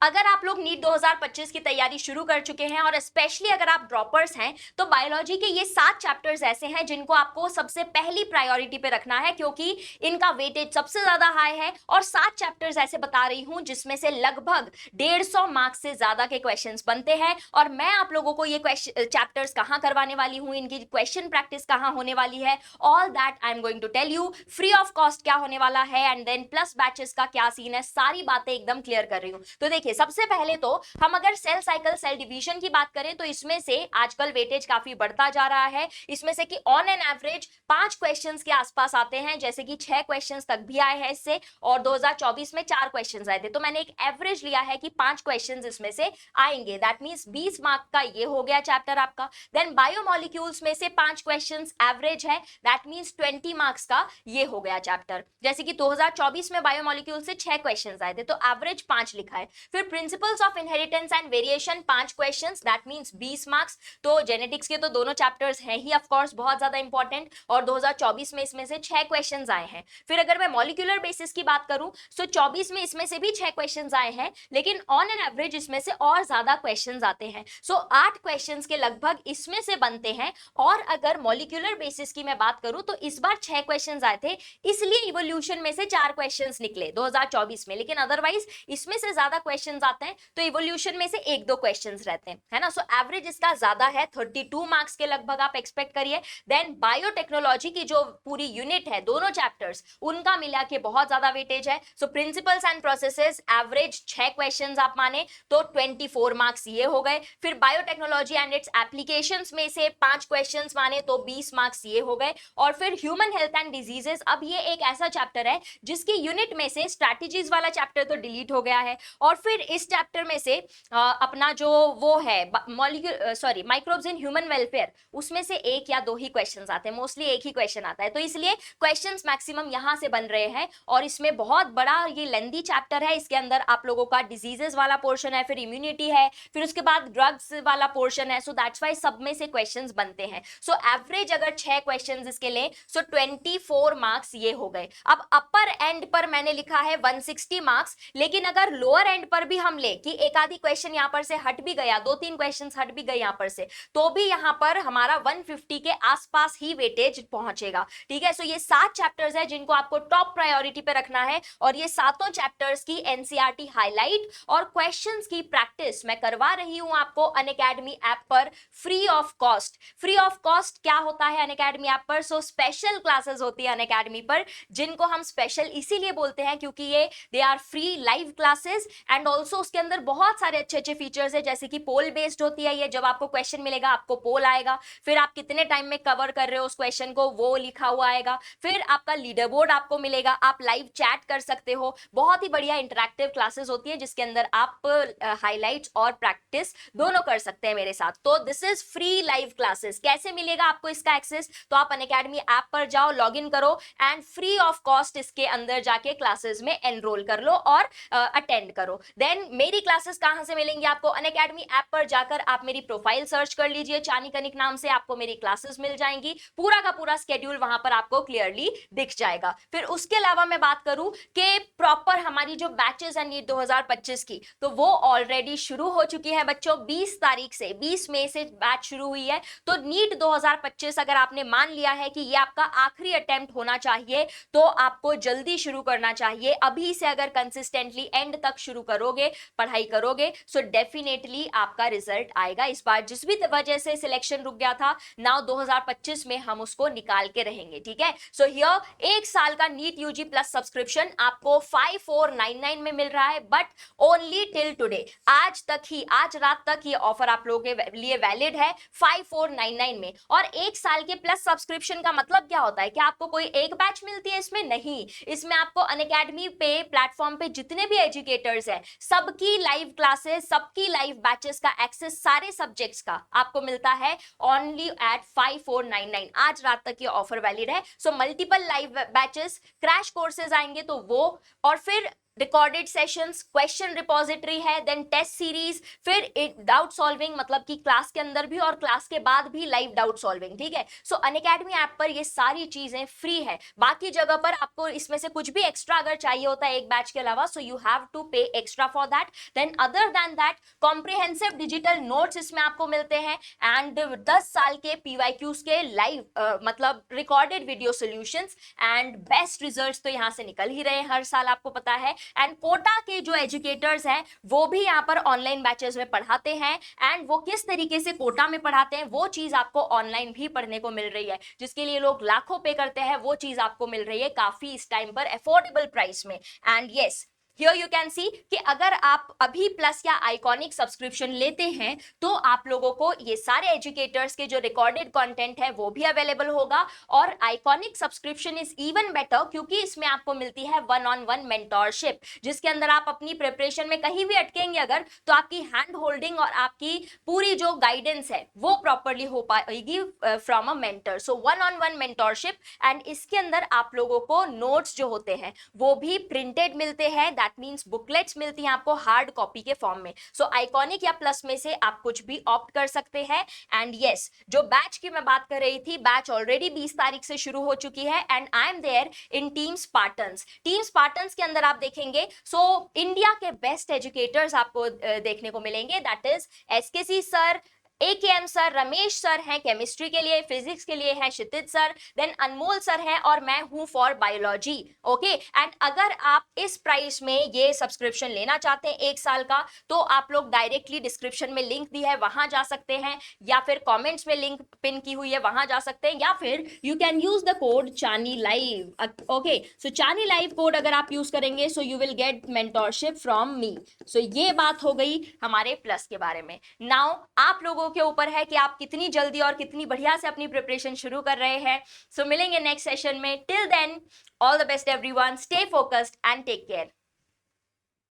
अगर आप लोग नीट 2025 की तैयारी शुरू कर चुके हैं और स्पेशली अगर आप ड्रॉपर्स हैं तो बायोलॉजी के ये 7 चैप्टर्स ऐसे हैं जिनको आपको सबसे पहली प्रायोरिटी पे रखना है, क्योंकि इनका वेटेज सबसे ज्यादा हाई है। और 7 चैप्टर्स ऐसे बता रही हूं जिसमें से लगभग 150 मार्क्स से ज्यादा के क्वेश्चंस बनते हैं। और मैं आप लोगों को ये चैप्टर्स कहां करवाने वाली हूं, इनकी क्वेश्चन प्रैक्टिस कहां होने वाली है, all that I am going to tell you. Free of cost क्या होने वाला है एंड देन प्लस बैचेस का क्या सीन है, सारी बातें एकदम क्लियर कर रही हूं। तो देखिए, सबसे पहले तो हम अगर सेल साइकिल सेल डिवीजन की बात करें तो इसमें से आजकल वेटेज काफी बढ़ता जा रहा है। इसमें से कि ऑन एन एवरेज 5 क्वेश्चंस के आसपास आते हैं, जैसे कि 6 क्वेश्चंस तक भी आए हैं इससे, और 2024 में 4 क्वेश्चंस आए थे। तो मैंने एक एवरेज लिया है कि 5 क्वेश्चंस इसमें से आएंगे, दैट मींस 20 मार्क का ये हो गया चैप्टर आपका। देन बायोमोलिक्यूल्स में से 5 क्वेश्चंस एवरेज है, दैट मींस 20 मार्क्स का ये हो गया चैप्टर। जैसे कि 2024 में बायोमोलिक्यूल से 6 क्वेश्चंस आए थे तो एवरेज 5 लिखा है। फिर principles of inheritance and variation 5 questions, that means 20 marks. तो जेनेटिक्स के तो दोनों चैप्टर्स हैं ही ऑफ कोर्स बहुत ज्यादा इंपॉर्टेंट, और 2024 में इसमें से 6 क्वेश्चंस आए हैं। फिर अगर मैं मॉलिक्यूलर बेसिस की बात करूं तो 24 में इसमें से भी 6 क्वेश्चंस आए हैं, लेकिन ऑन एन एवरेज इसमें से और ज्यादा क्वेश्चंस आते हैं। सो 8 क्वेश्चंस के लगभग इसमें से बनते हैं। और अगर मॉलिक्यूलर बेसिस की मैं बात करूं तो इस बार 6 क्वेश्चंस आए थे, इसलिए इवोल्यूशन में से 4 क्वेश्चंस निकले 2024 में, लेकिन अदरवाइज इसमें से ज्यादा क्वेश्चंस आते हैं तो इवोल्यूशन में से 1-2 क्वेश्चंस रहते हैं, है ना। सो एवरेज इसका ज्यादा है, 32 मार्क्स के लगभग आप एक्सपेक्ट करिए। देन बायोटेक्नोलॉजी की जो पूरी यूनिट है, दोनों चैप्टर्स, उनका मिला के बहुत ज्यादा वेटेज है। So principles and processes average 6 questions आप माने तो 24 मार्क्स ये हो गए। फिर बायोटेक्नोलॉजी एंड इट्स एप्लीकेशंस में से 5 क्वेश्चंस माने तो 20 मार्क्स ये हो गए। और फिर ह्यूमन हेल्थ एंड डिजीजेस, अब ये एक ऐसा चैप्टर है जिसकी यूनिट में से स्ट्रैटेजीज वाला चैप्टर तो डिलीट हो गया है, और फिर इस चैप्टर में से अपना जो वो है माइक्रोब्स इन ह्यूमन वेलफेयर, उसमें से 1 या 2 ही क्वेश्चंस आते हैं, मोस्टली 1 ही क्वेश्चन आता है। तो इसलिए क्वेश्चंस मैक्सिमम यहां से बन रहे हैं, और इसमें बहुत बड़ा ये लेंदी चैप्टर है। इसके अंदर आप लोगों का डिजीजेस वाला पोर्शन है, फिर इम्यूनिटी है, फिर उसके बाद ड्रग्स वाला पोर्शन है। सो दैट्स वाई सब में से क्वेश्चंस बनते हैं। सो एवरेज अगर 6 क्वेश्चंस इसके लिए, सो 24 मार्क्स ये हो गए। अब अपर एंड पर मैंने लिखा है 160 मार्क्स, लेकिन अगर लोअर एंड पर भी हम ले कि एक आधी क्वेश्चन यहां पर से हट भी गया, 2-3 क्वेश्चंस हट भी गए यहां पर से, तो भी यहां पर हमारा 150 के आसपास ही वेटेज पहुंचेगा। ठीक है, सो ये 7 चैप्टर्स है जिनको आपको टॉप प्रायोरिटी पे रखना है, और ये सातों चैप्टर्स की एनसीईआरटी हाईलाइट और क्वेश्चंस की प्रैक्टिस मैं करवा रही हूं आपको अनअकैडमी ऐप पर free of cost. Free of cost क्या होता है अनअकैडमी ऐप पर? सो स्पेशल क्लासेस होती है अनअकैडमी पर, जिनको हम स्पेशल इसीलिए बोलते हैं क्योंकि ये they are free live classes, and also उसके अंदर बहुत सारे अच्छे अच्छे फीचर्स है, जैसे कि पोल बेस्ड होती है ये, जब आपको क्वेश्चन मिलेगा आपको पोल आएगा, फिर आप कितने टाइम में कवर कर रहे हो उस क्वेश्चन को वो लिखा हुआ आएगा, फिर आपका लीडर बोर्ड आपको मिलेगा, आप लाइव चैट कर सकते हो। बहुत ही बढ़िया इंटरैक्टिव क्लासेस होती है जिसके अंदर आप हाईलाइट्स और प्रैक्टिस दोनों कर सकते हैं मेरे साथ। तो this is free live classes. कैसे मिलेगा आपको इसका एक्सेस? तो आप अनअकैडमी ऐप पर जाओ, लॉग इन करो एंड फ्री ऑफ कॉस्ट इसके अंदर जाके क्लासेस में एनरोल कर लो और अटेंड करो। देन मेरी क्लासेस कहां से मिलेंगी आपको? अनअकैडमी ऐप पर जाकर आप मेरी प्रोफाइल सर्च कर लीजिए, चानी कनिक नाम से, आपको मेरी क्लासेस मिल जाएंगी। पूरा का पूरा स्केड्यूल वहां पर आपको क्लियरली दिख जाएगा। फिर उसके अलावा मैं बात करूं कि प्रॉपर हमारी जो बैचेस है नीट 2025 की, तो वो ऑलरेडी शुरू हो चुकी है बच्चों। 20 तारीख से, 20 मई से बैच शुरू हुई है। तो नीट 2025 अगर आपने मान लिया है कि ये आपका आखिरी अटेम्प्ट होना चाहिए, तो आपको जल्दी शुरू करना चाहिए। अभी से अगर कंसिस्टेंटली एंड तक शुरू करोगे, पढ़ाई करोगे, सो डेफिनेटली आपका रिजल्ट आएगा। इस बार जिस भी वजह से सिलेक्शन रुक गया था, नाउ 2025 में हम उसको निकाल के रहेंगे। ठीक है, सो हियर 1 साल का नीट यूजी प्लस सब्सक्रिप्शन आपको 5499 में मिल रहा है, बट ओनली टिल टुडे, आज तक ही, आज रात तक ये ऑफर आप लोगों के लिए वैलिड है 5499 में। और 1 साल के प्लस सब्सक्रिप्शन का मतलब क्या होता है? कि आपको कोई एक बैच मिलती है इसमें? नहीं, इसमें आपको अनअकैडमी पे प्लेटफॉर्म पे जितने भी एजुकेटर्स हैं, सबकी लाइव क्लासेस, सबकी लाइव बैचेस का एक्सेस, सारे सब्जेक्ट्स का आपको मिलता है ओनली एट 5499। आज रात तक ये ऑफर वैलिड है। So multiple live batches, crash courses आएंगे तो वो, और फिर रिकॉर्डेड सेशंस, क्वेश्चन रिपोजिटरी है, देन टेस्ट सीरीज, फिर डाउट सॉल्विंग, मतलब कि क्लास के अंदर भी और क्लास के बाद भी लाइव डाउट सॉल्विंग, ठीक है। सो अनअकैडमी ऐप पर ये सारी चीजें फ्री है। बाकी जगह पर आपको इसमें से कुछ भी एक्स्ट्रा अगर चाहिए होता है एक बैच के अलावा, so you have to pay extra for that. Then other than that comprehensive digital notes इसमें आपको मिलते हैं, एंड 10 साल के पीवाईक्यूज के लाइव मतलब recorded video solutions, and best results तो यहाँ से निकल ही रहे हैं हर साल, आपको पता है। एंड कोटा के जो एजुकेटर्स हैं वो भी यहाँ पर ऑनलाइन बैचेस में पढ़ाते हैं, एंड वो किस तरीके से कोटा में पढ़ाते हैं वो चीज आपको ऑनलाइन भी पढ़ने को मिल रही है, जिसके लिए लोग लाखों पे करते हैं, वो चीज आपको मिल रही है काफी इस टाइम पर अफोर्डेबल प्राइस में। And yes, here you can see कि अगर आप अभी प्लस या आइकॉनिक सब्सक्रिप्शन लेते हैं तो आप लोगों को ये सारे एजुकेटर्स के जो रिकॉर्डेड कंटेंट है वो भी अवेलेबल होगा, और iconic subscription is even better क्योंकि इसमें आपको मिलती है वन ऑन वन मेंटोरशिप, जिसके अंदर आप अपनी प्रिपरेशन में कहीं भी अटकेंगे अगर, तो आपकी हैंड होल्डिंग और आपकी पूरी जो गाइडेंस है वो प्रॉपरली हो पाएगी from a mentor. So one on one mentorship, and इसके अंदर आप लोगों को नोट्स जो होते हैं वो भी प्रिंटेड मिलते हैं, दैट मींस बुकलेट्स मिलती हैं आपको हार्ड कॉपी के फॉर्म में। सो आइकॉनिक या प्लस में से आप कुछ भी ऑप्ट कर सकते हैं। एंड यस, जो बैच की मैं बात कर रही थी, बैच ऑलरेडी 20 तारीख से शुरू हो चुकी है, and I am there in team Spartans. Team Spartans के अंदर आप देखेंगे सो इंडिया के बेस्ट एजुकेटर्स आपको देखने को मिलेंगे, that is SKC sir, AKM sir, Ramesh sir हैं केमिस्ट्री के लिए, फिजिक्स के लिए है Kshitij sir, then Anmol sir हैं, और मैं हूं फॉर बायोलॉजी। ओके, एंड अगर आप इस प्राइस में ये सब्सक्रिप्शन लेना चाहते हैं 1 साल का, तो आप लोग डायरेक्टली डिस्क्रिप्शन में लिंक दी है वहां जा सकते हैं, या फिर कमेंट्स में लिंक पिन की हुई है वहां जा सकते हैं, या फिर you can use the code Chaani live. Okay, so Chaani live code अगर आप यूज करेंगे so you will get mentorship from me. So ये बात हो गई हमारे प्लस के बारे में। नाउ आप लोगों के ऊपर है कि आप कितनी जल्दी और कितनी बढ़िया से अपनी प्रिपरेशन शुरू कर रहे हैं। सो मिलेंगे नेक्स्ट सेशन में। Till then, all the best everyone, stay focused and take care.